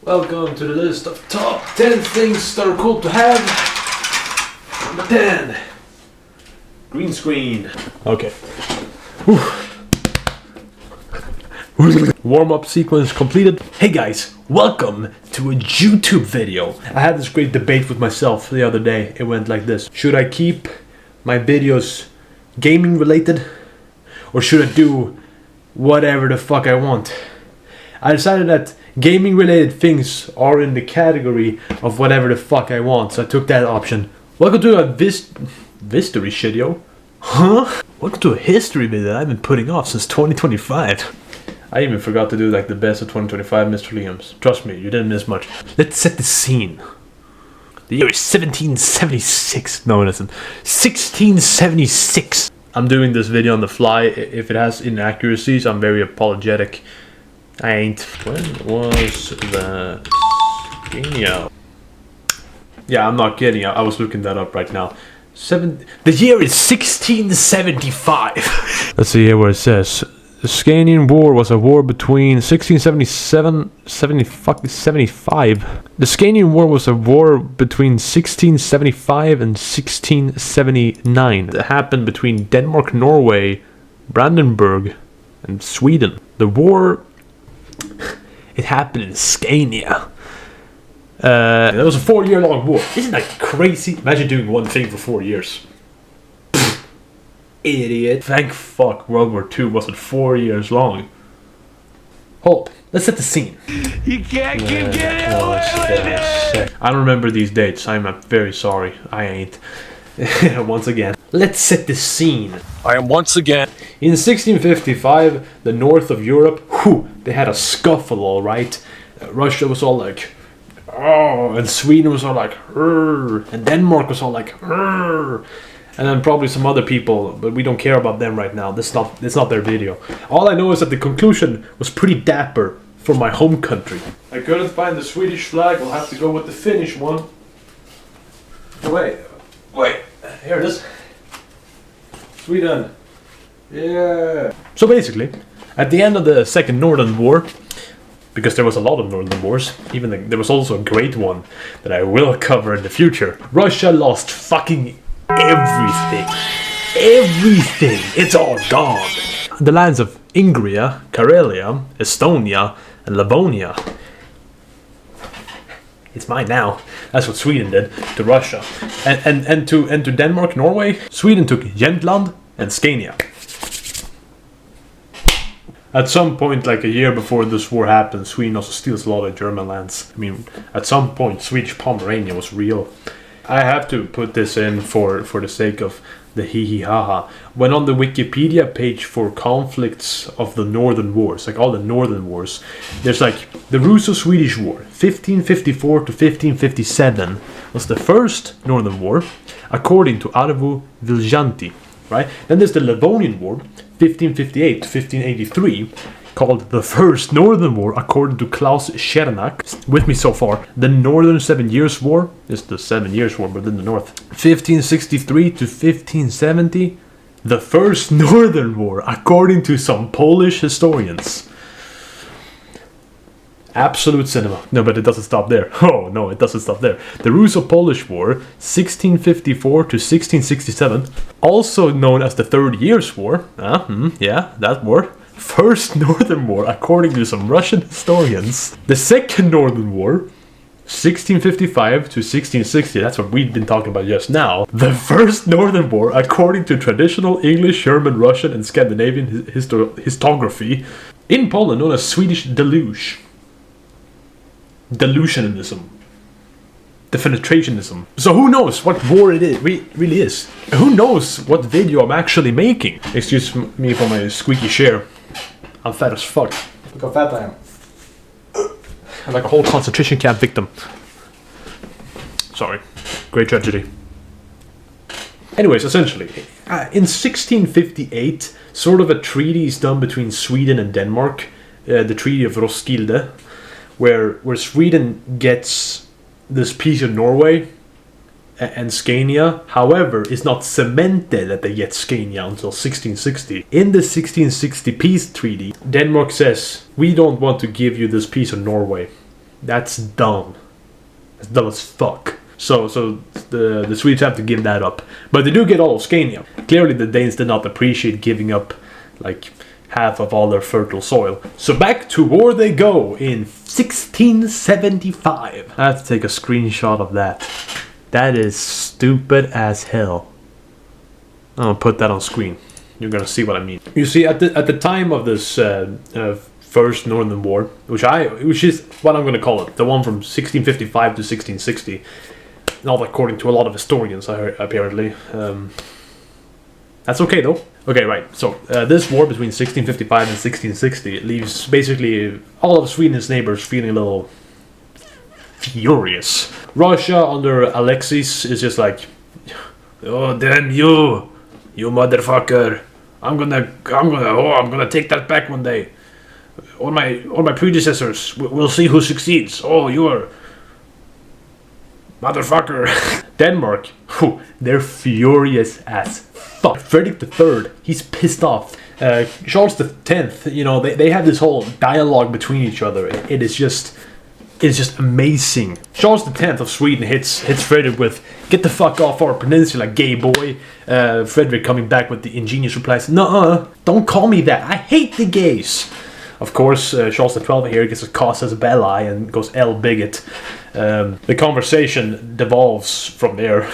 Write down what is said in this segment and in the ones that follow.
Welcome to the list of top 10 things that are cool to have. Number 10. Green screen. Okay. Warm-up sequence completed. Hey guys, welcome to a YouTube video. I had this great debate with myself the other day. It went like this. Should I keep my videos gaming related? Or should I do whatever the fuck I want? I decided that gaming related things are in the category of whatever the fuck I want, so I took that option. Welcome to a history video. Huh? Welcome to a history video that I've been putting off since 2025. I even forgot to do like the best of 2025 Mr. Liams. Trust me, you didn't miss much. Let's set the scene. The year is 1776. No, it isn't. 1676. I'm doing this video on the fly. If it has inaccuracies, I'm very apologetic. I ain't. When was the Scania? Yeah, I'm not kidding. I was looking that up right now. The year is 1675. Let's see here where it says. The Scanian War was a war between 1675. The Scanian War was a war between 1675 and 1679. It happened between Denmark, Norway, Brandenburg, and Sweden. The war, it happened in Scania. That was a 4-year-long war. Isn't that crazy? Imagine doing one thing for 4 years. Idiot. Thank fuck World War II wasn't 4 years long. Hold, let's set the scene. You can't keep getting away with it. I don't remember these dates. I'm very sorry. I ain't. Once again. Let's set the scene. I am once again. In 1655, the north of Europe, they had a scuffle, alright. Russia was all like, oh, and Sweden was all like, and Denmark was all like, and then probably some other people, but we don't care about them right now. It's not their video. All I know is that the conclusion was pretty dapper for my home country. I couldn't find the Swedish flag. We'll have to go with the Finnish one. Wait, here it is. Sweden. Yeah. So basically, at the end of the Second Northern War, because there was a lot of Northern Wars, there was also a great one that I will cover in the future. Russia lost fucking everything. It's all gone. The lands of Ingria, Karelia, Estonia, and Livonia. It's mine now. That's what Sweden did to Russia. And to Denmark, Norway, Sweden took Jämtland and Scania. At some point, like a year before this war happened, Sweden also steals a lot of German lands. I mean, at some point, Swedish Pomerania was real. I have to put this in for the sake of the hee-hee-ha-ha. When on the Wikipedia page for conflicts of the Northern Wars, like all the Northern Wars, there's like the Russo-Swedish War, 1554 to 1557, was the first Northern War, according to Arvo Viljandi, right? Then there's the Livonian War, 1558 to 1583, called the First Northern War, according to Klaus Czernak. With me so far. The Northern 7 Years' War is the 7 Years' War, but in the north. 1563 to 1570, the First Northern War, according to some Polish historians. Absolute cinema. No, but it doesn't stop there. Oh, no, it doesn't stop there. The Russo-Polish War, 1654 to 1667, also known as the Third Years' War. Yeah, that war. First Northern War, according to some Russian historians. The Second Northern War, 1655 to 1660, that's what we've been talking about just now. The First Northern War, according to traditional English, German, Russian, and Scandinavian historiography. In Poland, known as Swedish Deluge. Delusionism. Defenestrationism. So who knows what war it is, really is? Who knows what video I'm actually making? Excuse me for my squeaky chair. I'm fat as fuck. Look how fat I am. I'm like a whole concentration camp victim. Sorry. Great tragedy. Anyways, essentially, in 1658, sort of a treaty is done between Sweden and Denmark. The Treaty of Roskilde, where Sweden gets this piece of Norway and Scania. However, it's not cemented that they get Scania until 1660. In the 1660 peace treaty, Denmark says, we don't want to give you this piece of Norway. That's dumb. That's dumb as fuck. So the Swedes have to give that up. But they do get all of Scania. Clearly the Danes did not appreciate giving up like half of all their fertile soil. So back to war they go in 1675. I have to take a screenshot of that. That is stupid as hell. I'm gonna put that on screen. You're gonna see what I mean. You see, at the time of this First Northern War, which is what I'm gonna call it, the one from 1655 to 1660, not according to a lot of historians, apparently. That's okay though. Okay, right. So this war between 1655 and 1660 leaves basically all of Sweden's neighbors feeling a little furious. Russia under Alexis is just like, oh damn you motherfucker! I'm gonna take that back one day. All my predecessors. We'll see who succeeds. Oh, you're motherfucker. Denmark, whew, they're furious as fuck. Frederick III, he's pissed off. Charles X, you know, they have this whole dialogue between each other. It's just amazing. Charles X of Sweden hits Frederick with, "Get the fuck off our peninsula, gay boy." Frederick coming back with the ingenious replies, "Nuh-uh, don't call me that. I hate the gays." Of course, Charles XII here gets a casus belli and goes L bigot. The conversation devolves from there.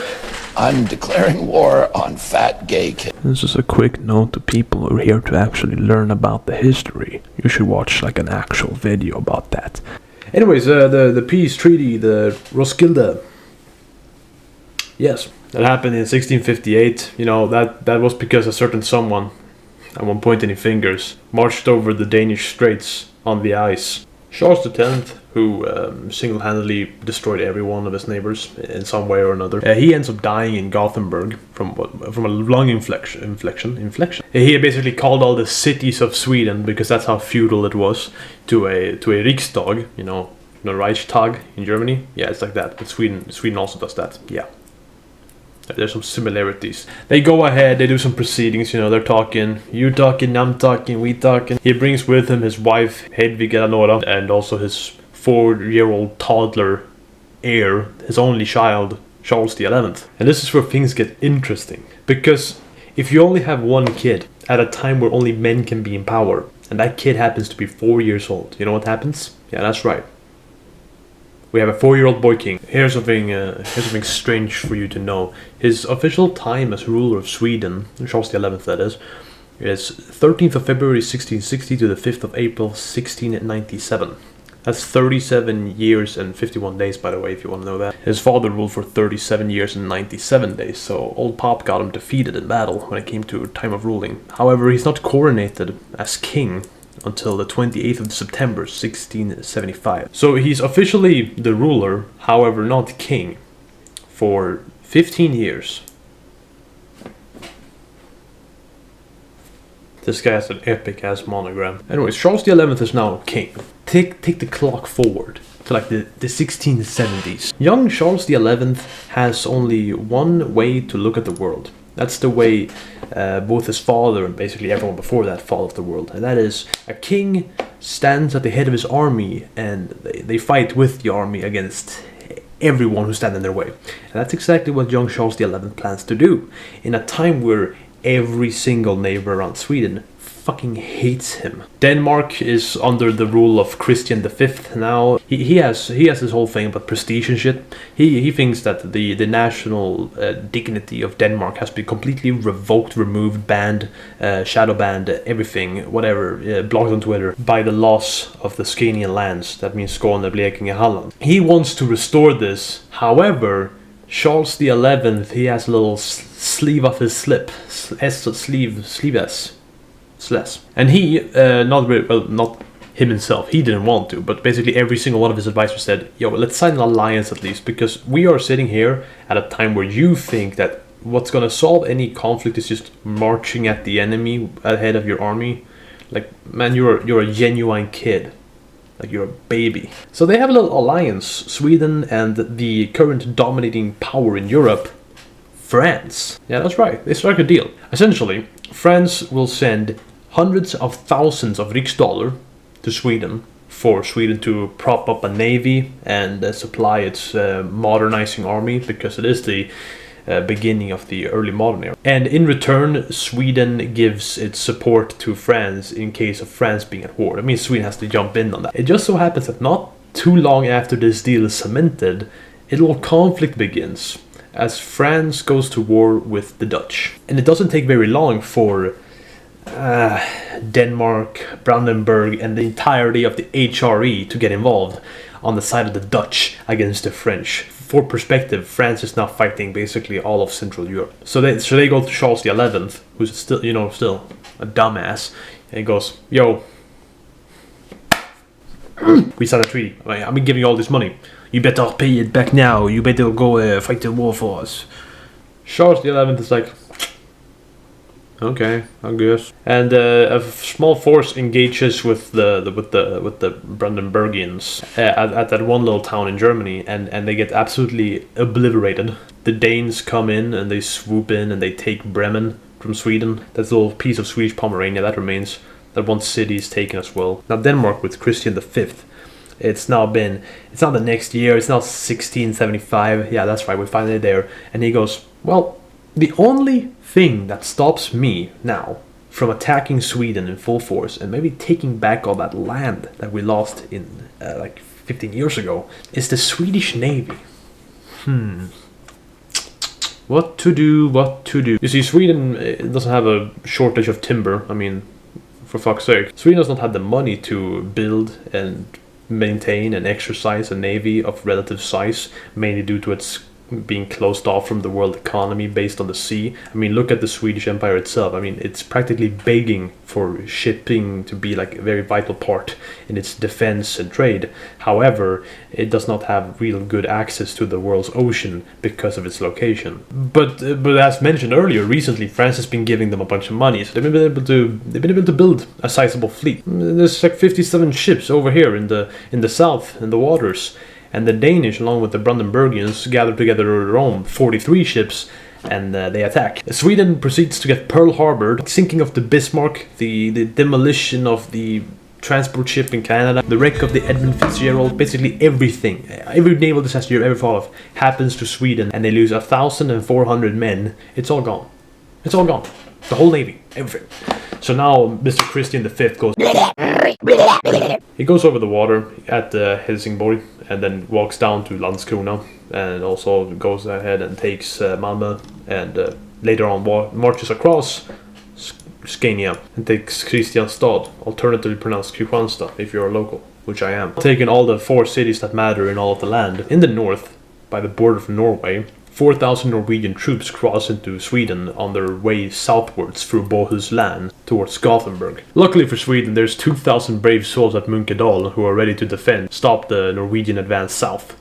I'm declaring war on fat gay kids. This is a quick note to people who are here to actually learn about the history. You should watch like an actual video about that. Anyways, the peace treaty, the Roskilde. Yes, that happened in 1658. You know, that was because a certain someone, I won't point any fingers, marched over the Danish straits on the ice. Charles X, who single-handedly destroyed every one of his neighbors in some way or another, he ends up dying in Gothenburg from a lung infection. He basically called all the cities of Sweden, because that's how feudal it was, to a Riksdag, you know, Reichstag in Germany. Yeah, it's like that. But Sweden also does that. Yeah. There's some similarities. They go ahead, they do some proceedings, you know, they're talking, you talking, I'm talking, we talking. He brings with him his wife, Hedvig Eleonora, and also his 4-year-old toddler heir, his only child, Charles XI. And this is where things get interesting. Because if you only have one kid at a time where only men can be in power, and that kid happens to be 4 years old, you know what happens? Yeah, that's right. We have a 4-year-old boy king. Here's something strange for you to know. His official time as ruler of Sweden, Charles XI that is 13th of February 1660 to the 5th of April 1697. That's 37 years and 51 days, by the way, if you want to know that. His father ruled for 37 years and 97 days, so old Pop got him defeated in battle when it came to time of ruling. However, he's not coronated as king until the 28th of September 1675. So he's officially the ruler, however not king, for 15 years. This guy has an epic ass monogram. Anyways, Charles XI is now king. Take the clock forward to like the 1670s. Young Charles XI has only one way to look at the world. That's the way both his father and basically everyone before that followed the world. And that is, a king stands at the head of his army and they fight with the army against everyone who stands in their way. And that's exactly what young Charles XI plans to do. In a time where every single neighbor around Sweden fucking hates him. Denmark is under the rule of Christian V now. He has this whole thing about prestige and shit. He thinks that the national dignity of Denmark has been completely revoked, removed, banned, shadow banned, everything, whatever, blocked on Twitter, by the loss of the Scanian lands. That means Skåne, Blekinge, Halland. He wants to restore this. However, Charles XI, he has a little sleeve off his slip, sleeveless. And he, not him himself, he didn't want to, but basically every single one of his advisors said, yo, let's sign an alliance at least, because we are sitting here at a time where you think that what's gonna solve any conflict is just marching at the enemy ahead of your army. Like, man, you're a genuine kid. Like, you're a baby. So they have a little alliance, Sweden and the current dominating power in Europe, France. Yeah, that's right. They strike a deal. Essentially, France will send hundreds of thousands of riksdaler to Sweden for Sweden to prop up a navy and supply its modernizing army, because it is the beginning of the early modern era. And in return, Sweden gives its support to France in case of France being at war. I mean, Sweden has to jump in on that. It just so happens that not too long after this deal is cemented, a little conflict begins as France goes to war with the Dutch. And it doesn't take very long for Denmark, Brandenburg, and the entirety of the HRE to get involved on the side of the Dutch against the French. For perspective, France is now fighting basically all of Central Europe. So they go to Charles XI, who's still a dumbass, and he goes, "Yo, we signed a treaty. I've been giving you all this money. You better pay it back now. You better go fight the war for us." Charles XI is like, "Okay, I guess." And a small force engages with the Brandenburgians at that one little town in Germany, and they get absolutely obliterated. The Danes come in and they swoop in and they take Bremen from Sweden. That's a little piece of Swedish Pomerania that remains. That one city is taken as well. Now Denmark with Christian V. It's now the next year. It's now 1675. Yeah, that's right. We're finally there. And he goes, "Well, the only thing that stops me now from attacking Sweden in full force and maybe taking back all that land that we lost in like 15 years ago is the Swedish Navy. What to do? You see, Sweden doesn't have a shortage of timber. I mean, for fuck's sake. Sweden does not have the money to build and maintain and exercise a navy of relative size, mainly due to its being closed off from the world economy based on the sea. I mean, look at the Swedish Empire itself. I mean, it's practically begging for shipping to be like a very vital part in its defense and trade. However, it does not have real good access to the world's ocean because of its location. But as mentioned earlier, recently France has been giving them a bunch of money, so they've been able to build a sizable fleet. There's like 57 ships over here in the south, in the waters. And the Danish, along with the Brandenburgians, gather together to Rome, 43 ships, and they attack. Sweden proceeds to get Pearl Harbor, sinking of the Bismarck, the demolition of the transport ship in Canada, the wreck of the Edmund Fitzgerald, basically everything. Every naval disaster you've ever thought of happens to Sweden, and they lose 1,400 men. It's all gone. It's all gone. The whole navy, everything. So now Mr. Christian V goes... He goes over the water at Helsingborg and then walks down to Landskrona and also goes ahead and takes Malmö and later on marches across Scania and takes Kristianstad, alternatively pronounced Kristianstad if you're a local, which I am. Taking all the 4 cities that matter in all of the land. In the north, by the border of Norway, 4,000 Norwegian troops cross into Sweden on their way southwards through Bohuslän towards Gothenburg. Luckily for Sweden, there's 2,000 brave souls at Munkedal who are ready to stop the Norwegian advance south.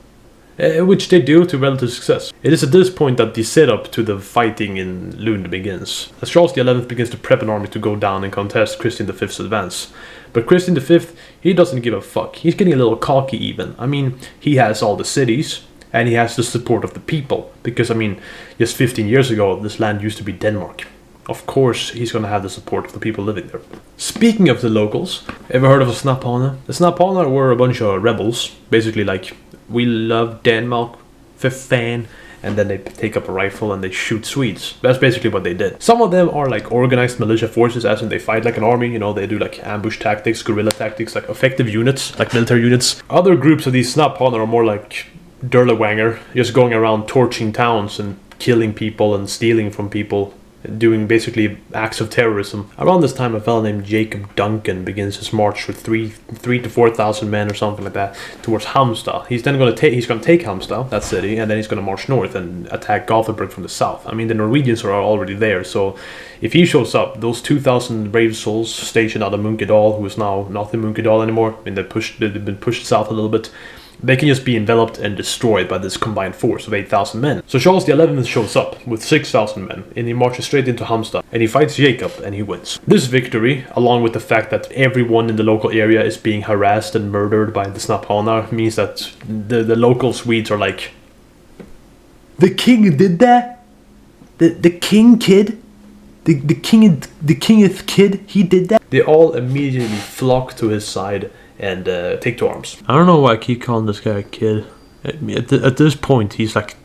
Which they do to relative success. It is at this point that the setup to the fighting in Lund begins, as Charles XI begins to prep an army to go down and contest Christian V's advance. But Christian V, he doesn't give a fuck. He's getting a little cocky even. I mean, he has all the cities, and he has the support of the people. Because, I mean, just 15 years ago, this land used to be Denmark. Of course, he's gonna have the support of the people living there. Speaking of the locals, ever heard of a Snappana? The Snappana were a bunch of rebels. Basically like, we love Denmark, for fan. And then they take up a rifle and they shoot Swedes. That's basically what they did. Some of them are like organized militia forces, as in they fight like an army, you know, they do like ambush tactics, guerrilla tactics, like effective units, like military units. Other groups of these Snappana are more like Derlewanger, just going around torching towns and killing people and stealing from people, doing basically acts of terrorism. Around this time, a fellow named Jacob Duncan begins his march with 3,000 to 4,000 men or something like that towards Halmstad. He's then going to take Halmstad, that city, and then he's going to march north and attack Gothenburg from the south. I mean, the Norwegians are already there, so if he shows up, those 2,000 brave souls stationed out of Munkedal, who is now not in Munkedal anymore, I mean, they've been pushed south a little bit. They can just be enveloped and destroyed by this combined force of 8,000 men. So Charles XI shows up with 6,000 men, and he marches straight into Halmstad, and he fights Jacob, and he wins. This victory, along with the fact that everyone in the local area is being harassed and murdered by the Snappana, means that the local Swedes are like, the king did that? The king kid? The kingeth kid, he did that? They all immediately flock to his side and take to arms. I don't know why I keep calling this guy a kid. At this point, he's like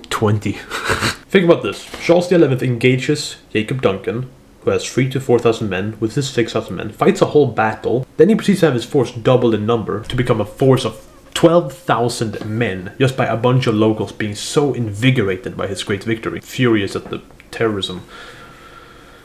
20. Think about this. Charles XI engages Jacob Duncan, who has 3,000 to 4,000 men, with his 6,000 men, fights a whole battle. Then he proceeds to have his force doubled in number to become a force of 12,000 men, just by a bunch of locals being so invigorated by his great victory, furious at the terrorism,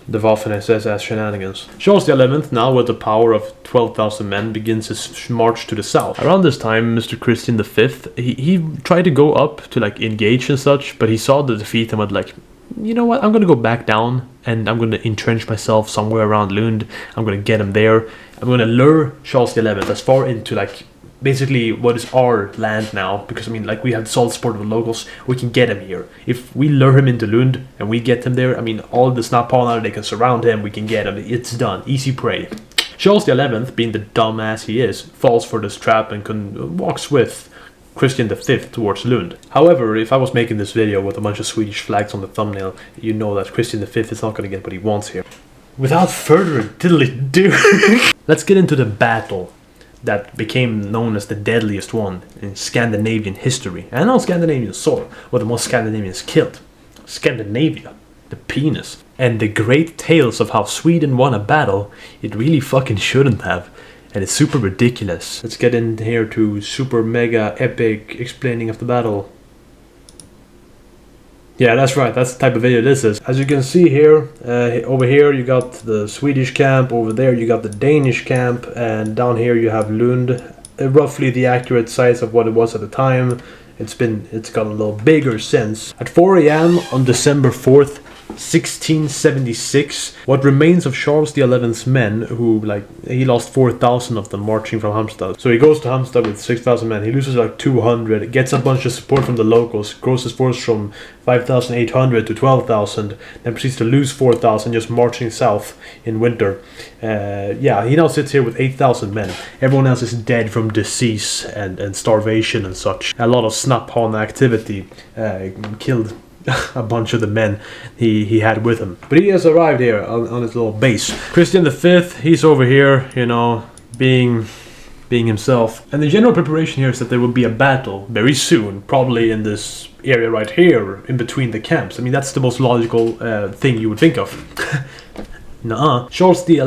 the Waffen-SS shenanigans. Charles XI, now with the power of 12,000 men, begins his march to the south. Around this time, Mr. Christian V, he tried to go up to like engage and such, but he saw the defeat and went like, you know what, I'm gonna go back down and I'm gonna entrench myself somewhere around Lund. I'm gonna get him there. I'm gonna lure Charles XI as far into like basically what is our land now, because I mean, like, we have the solid support of the locals. We can get him here. If we lure him into Lund and we get him there, I mean, all the Snapphanar, they can surround him, we can get him. It's done. Easy prey. Charles XI, being the dumbass he is, falls for this trap and walks with Christian V towards Lund. However, if I was making this video with a bunch of Swedish flags on the thumbnail, you know that Christian V is not going to get what he wants here. Without further ado, let's get into the battle that became known as the deadliest one in Scandinavian history, and on Scandinavian soil, where the most Scandinavians killed. Scandinavia, the penis. And the great tales of how Sweden won a battle it really fucking shouldn't have. And it's super ridiculous. Let's get in here to super mega epic explaining of the battle. Yeah, that's right, that's the type of video this is. As you can see here, over here you got the Swedish camp, over there you got the Danish camp, and down here you have Lund. Roughly the accurate size of what it was at the time. It's gotten a little bigger since. At 4 AM on December 4th, 1676, what remains of Charles XI's men, who, like, he lost 4,000 of them marching from Halmstad. So he goes to Halmstad with 6,000 men. He loses like 200, gets a bunch of support from the locals, grows his force from 5,800 to 12,000, then proceeds to lose 4,000 just marching south in winter. Yeah, he now sits here with 8,000 men. Everyone else is dead from disease and starvation and such. A lot of Snapphanar activity killed a bunch of the men he had with him. But he has arrived here on his little base. Christian V, he's over here, you know, being himself. And the general preparation here is that there will be a battle very soon, probably in this area right here, in between the camps. I mean, that's the most logical thing you would think of. Nuh-uh. Charles XI,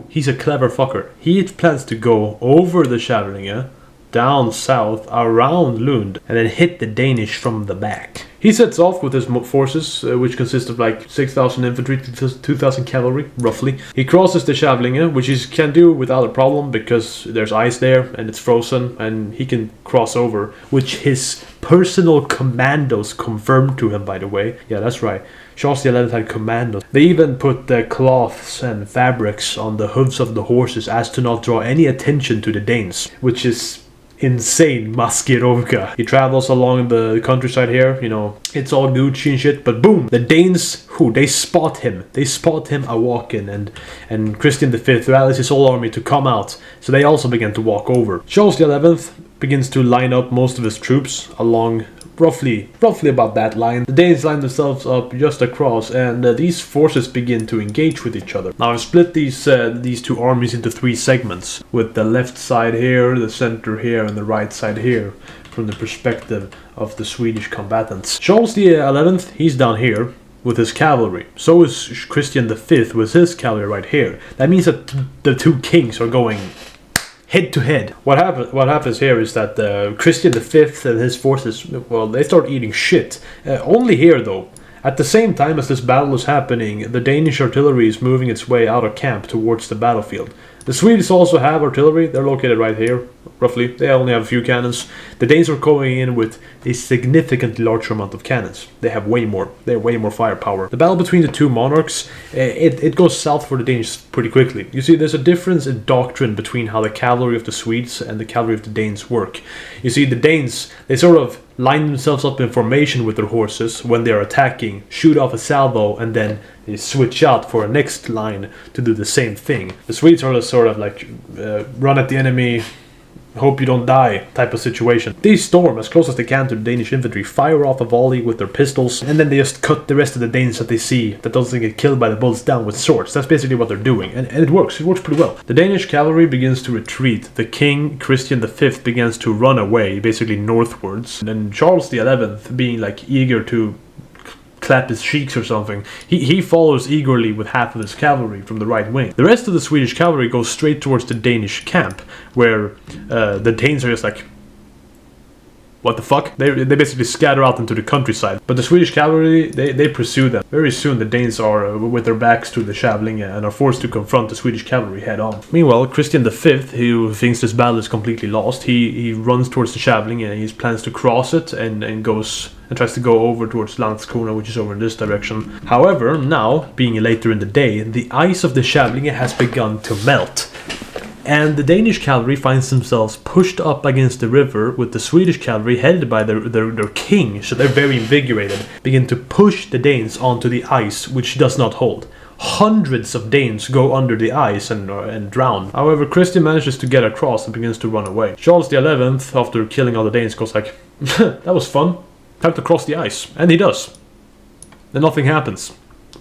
he's a clever fucker. He plans to go over the Schävlinge, down south, around Lund, and then hit the Danish from the back. He sets off with his forces, which consist of like 6,000 infantry to 2,000 cavalry, roughly. He crosses the Schävlinge, which he can do without a problem because there's ice there and it's frozen, and he can cross over, which his personal commandos confirmed to him, by the way. Yeah, that's right. Charles XI had commandos. They even put the cloths and fabrics on the hooves of the horses as to not draw any attention to the Danes, which is insane maskirovka. He travels along the countryside here, you know, it's all Gucci and shit, but boom, the Danes, they spot him. They spot him a walking, and Christian V rallies his whole army to come out, so they also begin to walk over. Charles XI begins to line up most of his troops along roughly about that line. The Danes line themselves up just across, and these forces begin to engage with each other. Now I've split these two armies into 3 segments, with the left side here, the center here, and the right side here, from the perspective of the Swedish combatants. Charles XI, he's down here with his cavalry. So is Christian V with his cavalry right here. That means that the two kings are going head to head. What happens here is that Christian V and his forces, well, they start eating shit. Only here, though. At the same time as this battle is happening, the Danish artillery is moving its way out of camp towards the battlefield. The Swedes also have artillery. They're located right here, roughly. They only have a few cannons. The Danes are going in with a significantly larger amount of cannons. They have way more. They have way more firepower. The battle between the two monarchs, it goes south for the Danes pretty quickly. You see, there's a difference in doctrine between how the cavalry of the Swedes and the cavalry of the Danes work. You see, the Danes, they sort of line themselves up in formation with their horses when they're attacking, shoot off a salvo, and then they switch out for a next line to do the same thing. The Swedes are sort of like run at the enemy, hope you don't die type of situation. They storm as close as they can to the Danish infantry, fire off a volley with their pistols, and then they just cut the rest of the Danes that they see that doesn't get killed by the bullets down with swords. That's basically what they're doing, and it works pretty well. The Danish cavalry begins to retreat. The king, Christian V, begins to run away, basically northwards, and then Charles XI, being like eager to clap his cheeks or something, he follows eagerly with half of his cavalry from the right wing. The rest of the Swedish cavalry goes straight towards the Danish camp, where the Danes are just like, what the fuck? They basically scatter out into the countryside. But the Swedish cavalry, they pursue them. Very soon the Danes are with their backs to the Kävlinge and are forced to confront the Swedish cavalry head on. Meanwhile, Christian V, who thinks this battle is completely lost, he runs towards the Kävlinge and he plans to cross it and goes and tries to go over towards Landskrona, which is over in this direction. However, now, being later in the day, the ice of the Kävlinge has begun to melt. And the Danish cavalry finds themselves pushed up against the river with the Swedish cavalry headed by their king, so they're very invigorated, begin to push the Danes onto the ice, which does not hold. Hundreds of Danes go under the ice and drown. However, Christian manages to get across and begins to run away. Charles XI, after killing all the Danes, goes like, that was fun, time to cross the ice. And he does. Then nothing happens,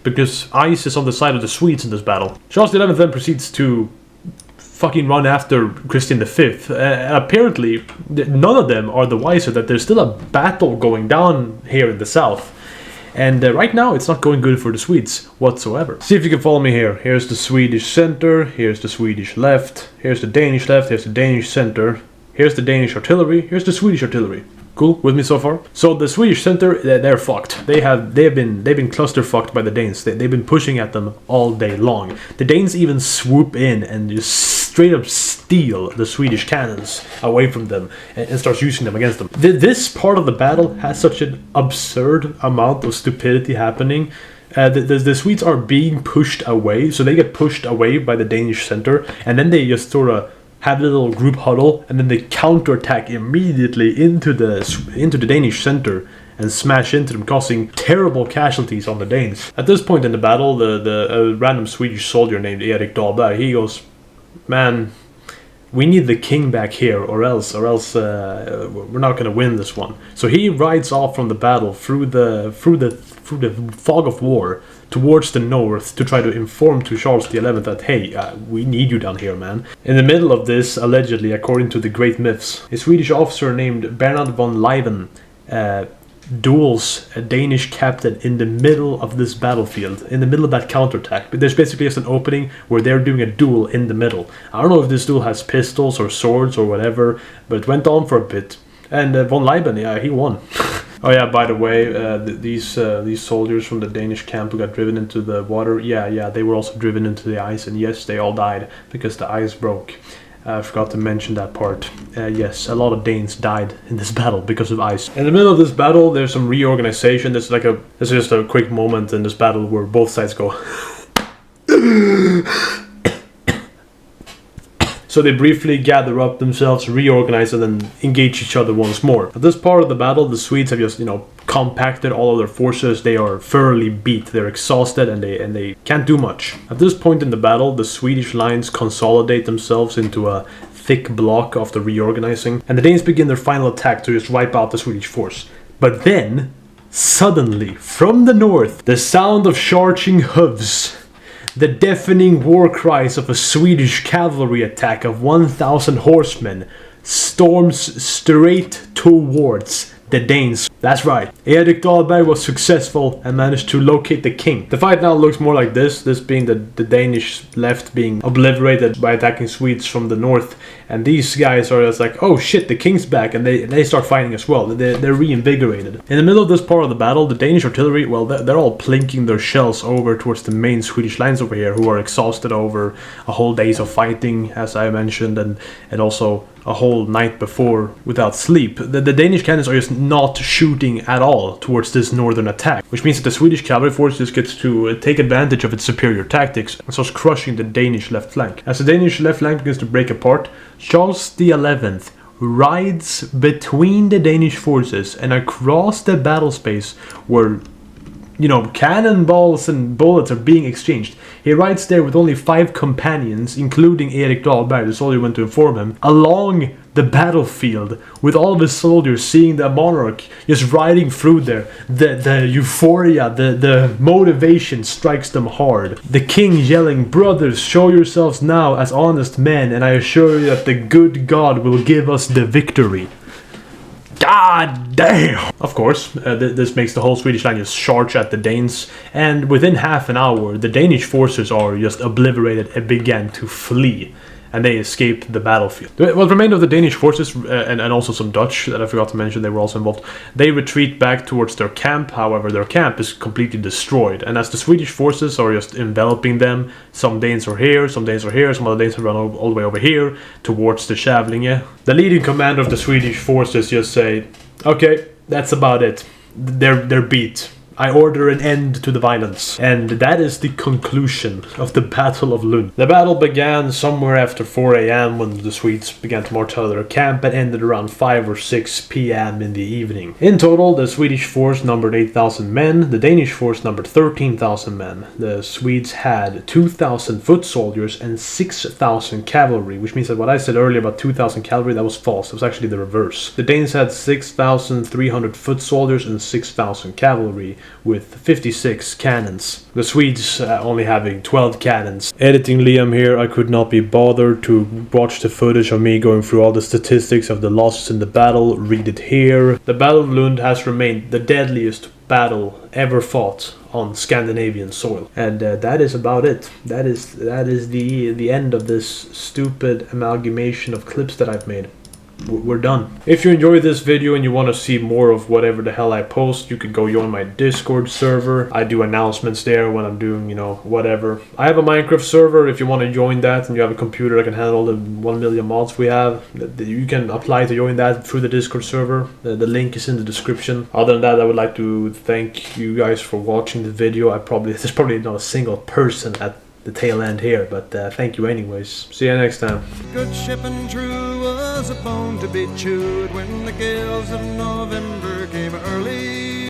because ice is on the side of the Swedes in this battle. Charles XI then proceeds to fucking run after Christian V. Apparently, none of them are the wiser that there's still a battle going down here in the south. And right now, it's not going good for the Swedes whatsoever. See if you can follow me here. Here's the Swedish center, here's the Swedish left, here's the Danish left, here's the Danish center, here's the Danish artillery, here's the Swedish artillery. Cool with me so far? So the Swedish center, they're fucked. They've been cluster fucked by the Danes. They've been pushing at them all day long. The Danes even swoop in and just straight up steal the Swedish cannons away from them and starts using them against them. This part of the battle has such an absurd amount of stupidity happening. The Swedes are being pushed away, so they get pushed away by the Danish center, and then they just sort of have a little group huddle, and then they counterattack immediately into the Danish center and smash into them, causing terrible casualties on the Danes. At this point in the battle, a random Swedish soldier named Erik Dahlberg, he goes, man, we need the king back here, or else we're not gonna win this one. So he rides off from the battle through the fog of war towards the north to try to inform to Charles XI that, hey, we need you down here, man. In the middle of this, allegedly, according to the great myths, a Swedish officer named Bernard von Leiven duels a Danish captain in the middle of this battlefield, in the middle of that counterattack. But there's basically just an opening where they're doing a duel in the middle. I don't know if this duel has pistols or swords or whatever, but it went on for a bit. And von Leiben, yeah, he won. Oh yeah, by the way, these soldiers from the Danish camp who got driven into the water, yeah, they were also driven into the ice, and yes, they all died because the ice broke. I forgot to mention that part. Yes, a lot of Danes died in this battle because of ice. In the middle of this battle, there's some reorganization. This is just a quick moment in this battle where both sides go. So they briefly gather up themselves, reorganize, and then engage each other once more. At this part of the battle, the Swedes have just, compacted all of their forces. They are thoroughly beat. They're exhausted and they can't do much. At this point in the battle, the Swedish lines consolidate themselves into a thick block after reorganizing, and the Danes begin their final attack to just wipe out the Swedish force. But then, suddenly, from the north, the sound of charging hooves, the deafening war cries of a Swedish cavalry attack of 1,000 horsemen storms straight towards the Danes. That's right. Erik Dahlberg was successful and managed to locate the king. The fight now looks more like this being the Danish left being obliterated by attacking Swedes from the north, and these guys are just like, oh shit, the king's back, and they start fighting as well. They're reinvigorated. In the middle of this part of the battle, the Danish artillery, well, they're all plinking their shells over towards the main Swedish lines over here, who are exhausted over a whole days of fighting, as I mentioned, and also a whole night before without sleep. The Danish cannons are just not shooting at all towards this northern attack, which means that the Swedish cavalry force just gets to take advantage of its superior tactics and starts crushing the Danish left flank. As the Danish left flank begins to break apart, Charles XI rides between the Danish forces and across the battle space where cannonballs and bullets are being exchanged. He rides there with only 5 companions, including Erik Dahlberg, the soldier who went to inform him, along the battlefield with all of his soldiers, seeing the monarch just riding through there. The euphoria, the motivation strikes them hard. The king yelling, "Brothers, show yourselves now as honest men, and I assure you that the good God will give us the victory." God damn! Of course, this makes the whole Swedish line just charge at the Danes, and within half an hour, the Danish forces are just obliterated and began to flee, and they escaped the battlefield. What remained of the Danish forces, and also some Dutch that I forgot to mention, they were also involved, they retreat back towards their camp. However, their camp is completely destroyed, and as the Swedish forces are just enveloping them, some Danes are here, some Danes are here, some other Danes have run all the way over here towards the Kävlinge. The leading commander of the Swedish forces just say, "Okay, that's about it. They're beat. I order an end to the violence." And that is the conclusion of the Battle of Lund. The battle began somewhere after 4 a.m. when the Swedes began to march out of their camp, and ended around 5 or 6 p.m. in the evening. In total, the Swedish force numbered 8,000 men, the Danish force numbered 13,000 men. The Swedes had 2,000 foot soldiers and 6,000 cavalry, which means that what I said earlier about 2,000 cavalry, that was false. It was actually the reverse. The Danes had 6,300 foot soldiers and 6,000 cavalry, with 56 cannons. The Swedes only having 12 cannons. Editing Liam here, I could not be bothered to watch the footage of me going through all the statistics of the losses in the battle. Read it here. The Battle of Lund has remained the deadliest battle ever fought on Scandinavian soil, and that is about it. That is the end of this stupid amalgamation of clips that I've made. We're done. If you enjoyed this video and you want to see more of whatever the hell I post, you could go join my Discord server. I do announcements there when I'm doing, whatever. I have a Minecraft server. If you want to join that and you have a computer that can handle the 1 million mods we have, you can apply to join that through the Discord server. The link is in the description. Other than that, I would like to thank you guys for watching the video. There's probably not a single person at the tail end here, but thank you anyways. See you next time. Good ship and true was a bone to be chewed when the gales of Northern